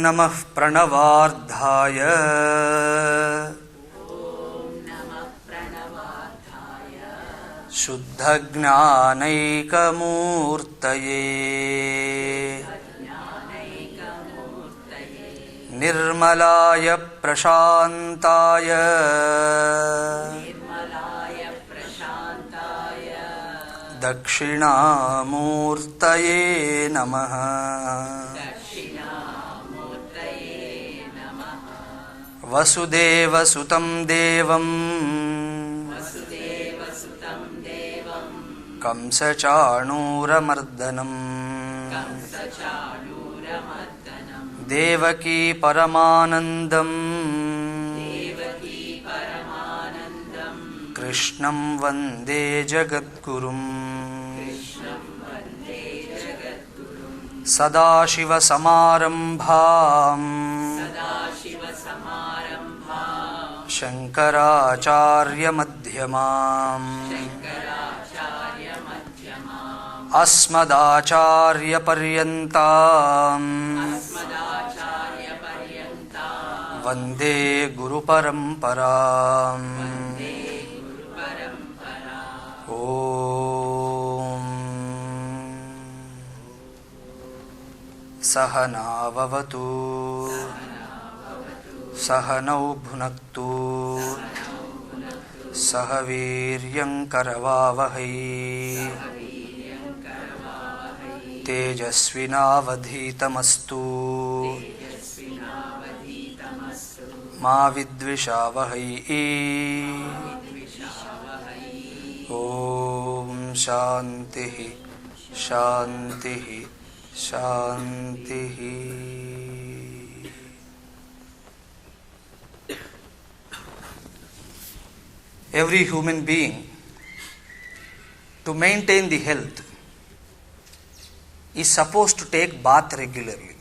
Namah Pranavardhaya Shuddha Gnanaikamurtaye Nirmalaya Prashantaya Dakshinamurtaye Namaha Vasudeva Sutam Devam Kamsa Chanura Mardanam Devaki Paramanandam Krishnam Vande Jagadgurum Sadashiva Samarambham Shankaracharya Madhyamam Asmadacharya Paryantam Vande Guru Paramparam Om Sahana Vavatu Sahanau Bhunaktu Sahaviryam Karavavahai Tejasvinavadhitamastu Ma Vidvishavahai Om Shantihi Shantihi Shantihi. Every human being, to maintain the health, is supposed to take bath regularly.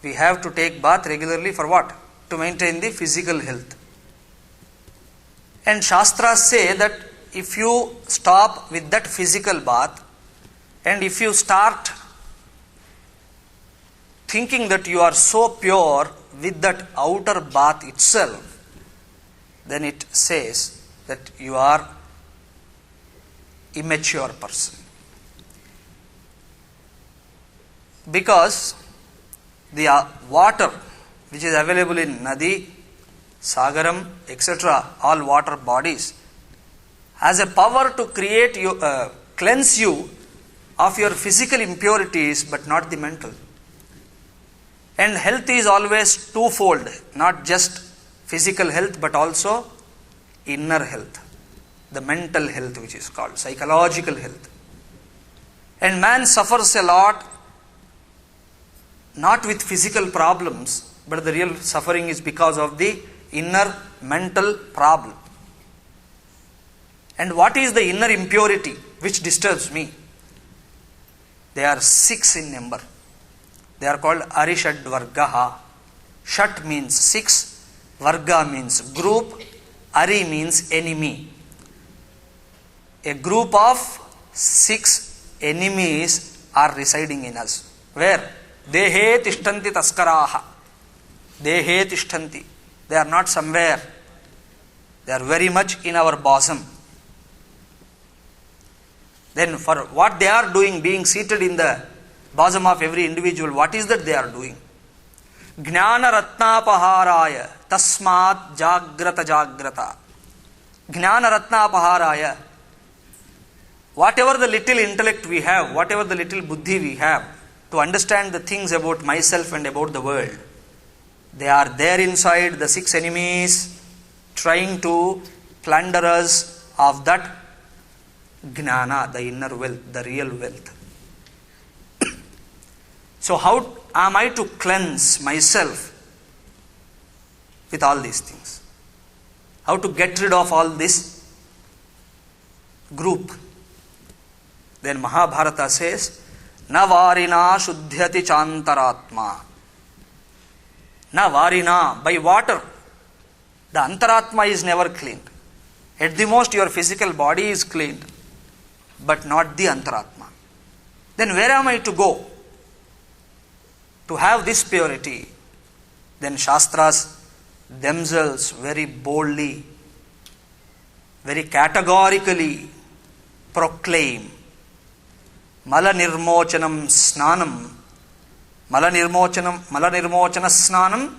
We have to take bath regularly for what? To maintain the physical health. And Shastras say that if you stop with that physical bath and if you start thinking that you are so pure with that outer bath itself, then it says that you are immature person. Because the water which is available in Nadi, Sagaram, etc., all water bodies, has a power to create you, cleanse you of your physical impurities, but not the mental. And health is always twofold, not just physical health, but also inner health, the mental health which is called psychological health. And man suffers a lot, not with physical problems, but the real suffering is because of the inner mental problem. And what is the inner impurity which disturbs me? They are 6 in number. They are called Arishad Vargaha. Shat means 6, Varga means group, Ari means enemy. A group of 6 enemies are residing in us. Where? Dehe tishtanti taskaraha. Dehe tishtanti. They are not somewhere. They are very much in our bosom. Then for what they are doing, being seated in the bosom of every individual, what is that they are doing? Jnana Ratnapaharaya Tasmat Jagrata Jagrata. Jnana Ratnapaharaya. Whatever the little intellect we have, whatever the little buddhi we have, to understand the things about myself and about the world, they are there inside the 6 enemies trying to plunder us of that Jnana, the inner wealth, the real wealth. So how am I to cleanse myself with all these things? How to get rid of all this group? Then Mahabharata says, Na varina shuddhyati chantaratma. Na varina, by water. The antaratma is never cleaned. At the most your physical body is cleaned, but not the antaratma. Then where am I to go? to have this purity, then Shastras themselves very boldly, very categorically proclaim Mala Nirmochanam Snanam, Mala Nirmochana Snanam,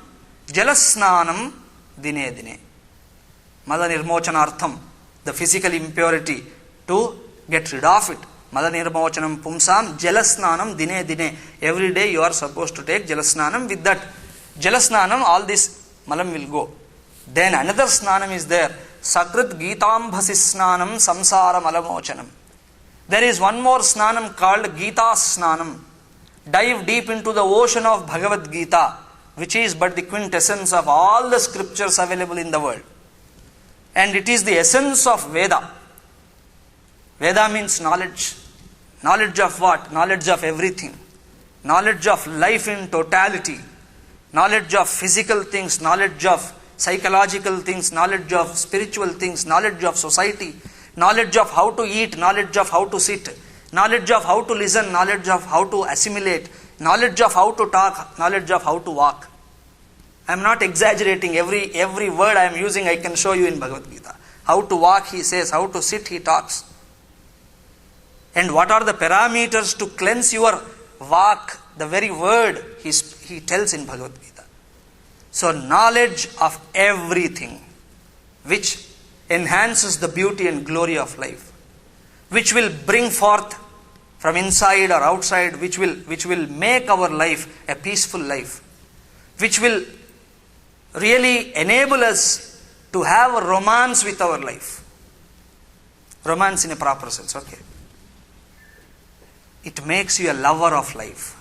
Jalasnanam Dine Dine. Mala Nirmochanartham, the physical impurity, to get rid of it. Mala Nirmochanam Pumsam, Jalasnanam Dine Dine. Every day you are supposed to take Jalasnanam. With that Jalasnanam, all this malam will go. Then another snanam is there. Sakrit Geetambhasi Snanam Samsara Malamochanam. There is one more snanam called Gita Snanam. Dive deep into the ocean of Bhagavad Gita, which is but the quintessence of all the scriptures available in the world. And it is the essence of Veda. Veda means knowledge. Knowledge of what? Knowledge of everything. Knowledge of life in totality. Knowledge of physical things, knowledge of psychological things, knowledge of spiritual things, knowledge of society, knowledge of how to eat, knowledge of how to sit, knowledge of how to listen, knowledge of how to assimilate, knowledge of how to talk, knowledge of how to walk. I am not exaggerating. Every word I am using I can show you in Bhagavad Gita. How to walk he says, how to sit he talks. And what are the parameters to cleanse your walk, the very word he tells in Bhagavad Gita. So knowledge of everything which enhances the beauty and glory of life, which will bring forth from inside or outside, which will make our life a peaceful life, which will really enable us to have a romance with our life. Romance in a proper sense, okay. It makes you a lover of life.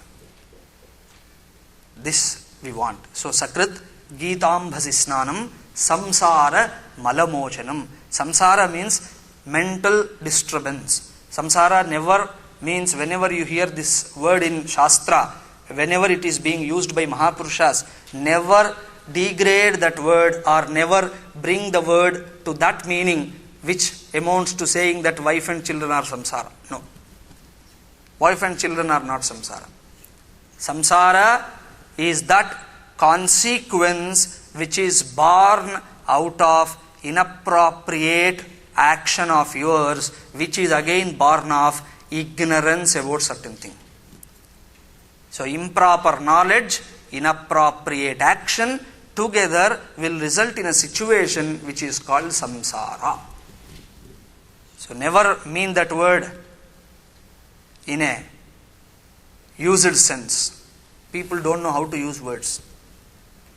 This we want. So Sakrit Geetambhasi Snanam Samsara Malamochanam. Samsara means mental disturbance. Samsara never means, whenever you hear this word in Shastra, whenever it is being used by Mahapurushas, never degrade that word or never bring the word to that meaning which amounts to saying that wife and children are samsara. No. Wife and children are not samsara. Samsara is that consequence which is born out of inappropriate action of yours, which is again born of ignorance about certain thing. So improper knowledge, inappropriate action together will result in a situation which is called samsara. So never mean that word in a used sense. People don't know how to use words.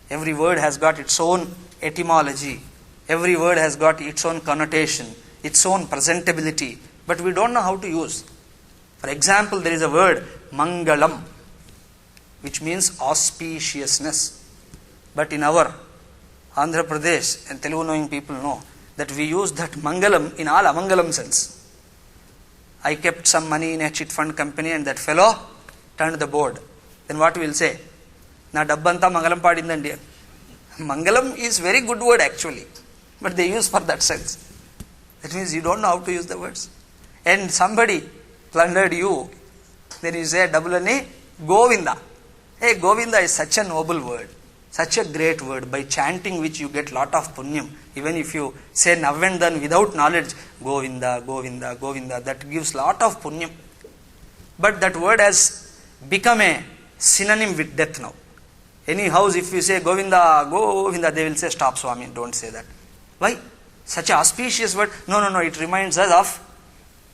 Every word has got its own etymology. Every word has got its own connotation, its own presentability. But we don't know how to use. For example, there is a word, Mangalam, which means auspiciousness. But in our Andhra Pradesh and Telugu knowing people know that we use that Mangalam in all Amangalam sense. I kept some money in a chit fund company and that fellow turned the board. Then what we will say? Na dabbanta Mangalam padindandi. Mangalam is very good word actually, but they use for that sense. That means you don't know how to use the words. And somebody plundered you, then you say double N-A, Govinda. Hey, Govinda is such a noble word, such a great word, by chanting which you get lot of punyam. Even if you say now and then without knowledge, Govinda, Govinda, Govinda, that gives lot of punyam. But that word has become a synonym with death now. Any house, if you say Govinda, Govinda, they will say, stop Swami, don't say that. Why? Such a auspicious word. No, it reminds us of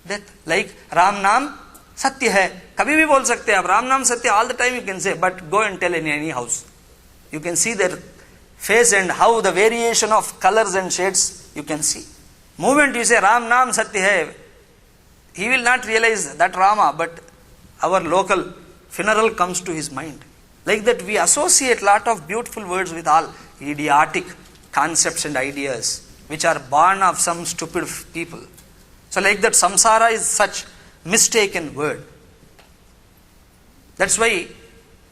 death. Like Ram Naam Satya hai. Kabhi bhi bol sakte hai. Ram Naam Satya all the time you can say, but go and tell in any house. You can see their face and how the variation of colors and shades you can see. Moment you say Ram Naam Satya hai, he will not realize that Rama, but our local funeral comes to his mind. Like that we associate lot of beautiful words with all idiotic concepts and ideas which are born of some stupid people. So like that samsara is such mistaken word. That's why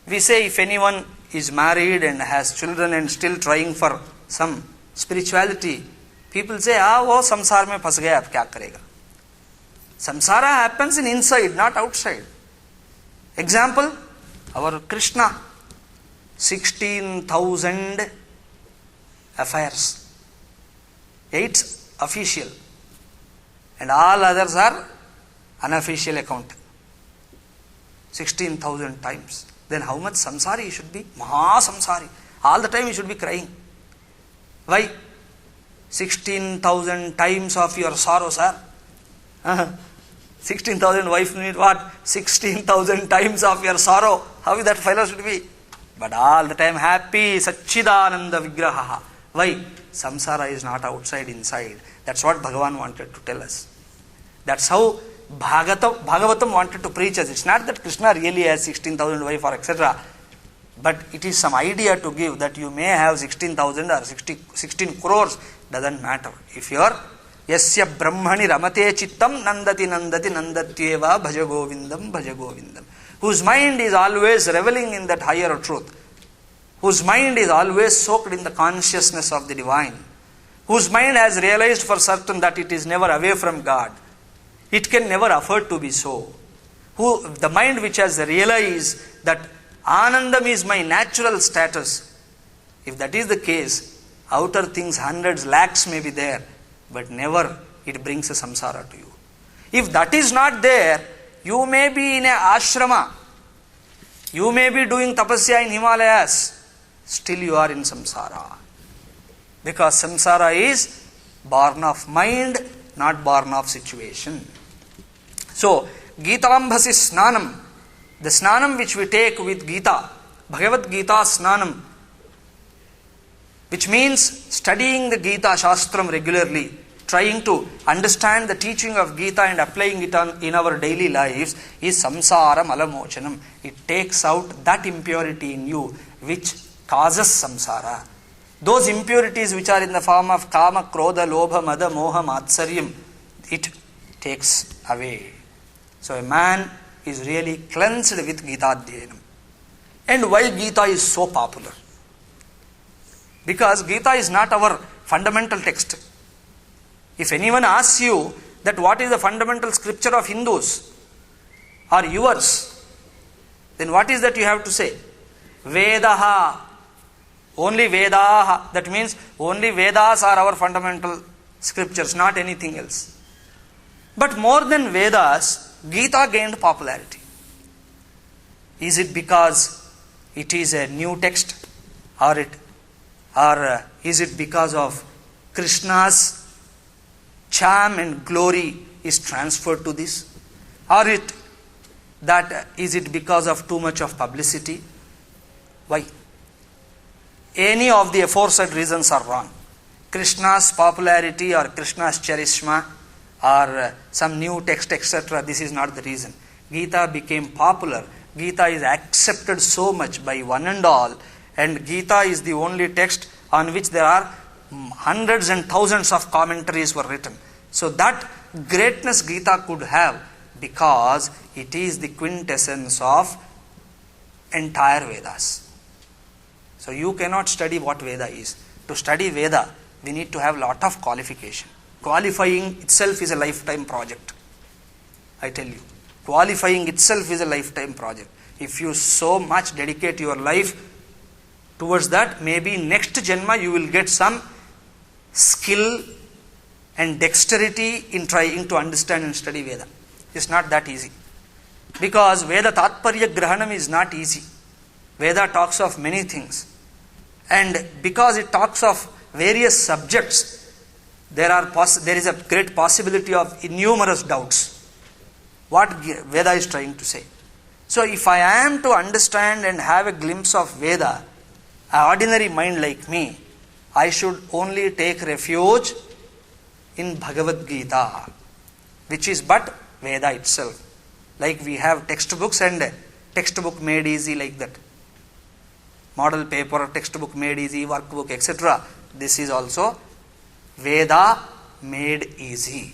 we say if anyone is married and has children and still trying for some spirituality, people say, wo samsara mein phas gaya, ab kya karega? Samsara happens in inside, not outside. Example, our Krishna, 16,000 affairs. 8 official and all others are unofficial account. 16,000 times. Then how much samsari he should be? Maha samsari. All the time he should be crying. Why? 16,000 times of your sorrow, sir. 16,000 wife need what? 16,000 times of your sorrow. How that fellow should be? But all the time happy, Satchidananda Vigraha. Why? Samsara is not outside, inside. That's what Bhagavan wanted to tell us. That's how Bhagavatam wanted to preach us. It's not that Krishna really has 16,000 wife or etc. But it is some idea to give that you may have 16,000 or 16 crores. Doesn't matter. If you are Yasya Brahmani Ramate Chittam Nandati Nandati Nandatyeva Bhaja Govindam Bhaja Govindam. Whose mind is always reveling in that higher truth. Whose mind is always soaked in the consciousness of the divine. Whose mind has realized for certain that it is never away from God. It can never afford to be so. The mind which has realized that Anandam is my natural status. If that is the case, outer things, hundreds, lakhs may be there, but never it brings a samsara to you. If that is not there, you may be in a ashrama. You may be doing tapasya in Himalayas. Still you are in samsara. Because samsara is born of mind, not born of situation. So, Gitambhasi Snanam, the Snanam which we take with Gita, Bhagavad Gita Snanam, which means studying the Gita Shastram regularly, trying to understand the teaching of Gita and applying it in our daily lives, is samsara malamochanam. It takes out that impurity in you which causes samsara. Those impurities which are in the form of kama, krodha, lobha, mada, moha, matsaryam, it takes away. So a man is really cleansed with Gita Adhyanam. And why Gita is so popular? Because Gita is not our fundamental text. If anyone asks you that what is the fundamental scripture of Hindus or yours, then what is that you have to say? Vedaha. Only Vedaha. That means only Vedas are our fundamental scriptures, not anything else. But more than Vedas, Gita gained popularity. Is it because it is a new text, or is it because of Krishna's charm and glory is transferred to this, or is it because of too much of publicity? Why? Any of the aforesaid reasons are wrong. Krishna's popularity or Krishna's charishma or some new text, etc. This is not the reason. Gita became popular. Gita is accepted so much by one and all, and Gita is the only text on which there are hundreds and thousands of commentaries were written. So that greatness Gita could have because it is the quintessence of entire Vedas. So you cannot study what Veda is. To study Veda, we need to have lot of qualification. Qualifying itself is a lifetime project. I tell you. Qualifying itself is a lifetime project. If you so much dedicate your life towards that, maybe next Janma you will get some skill and dexterity in trying to understand and study Veda. It's not that easy. Because Veda Tatparya Grahanam is not easy. Veda talks of many things. And because it talks of various subjects, there is a great possibility of numerous doubts. What Veda is trying to say. So if I am to understand and have a glimpse of Veda, an ordinary mind like me, I should only take refuge in Bhagavad Gita, which is but Veda itself. Like we have textbooks and textbook made easy like that. Model paper, textbook made easy, workbook, etc. This is also Veda made easy.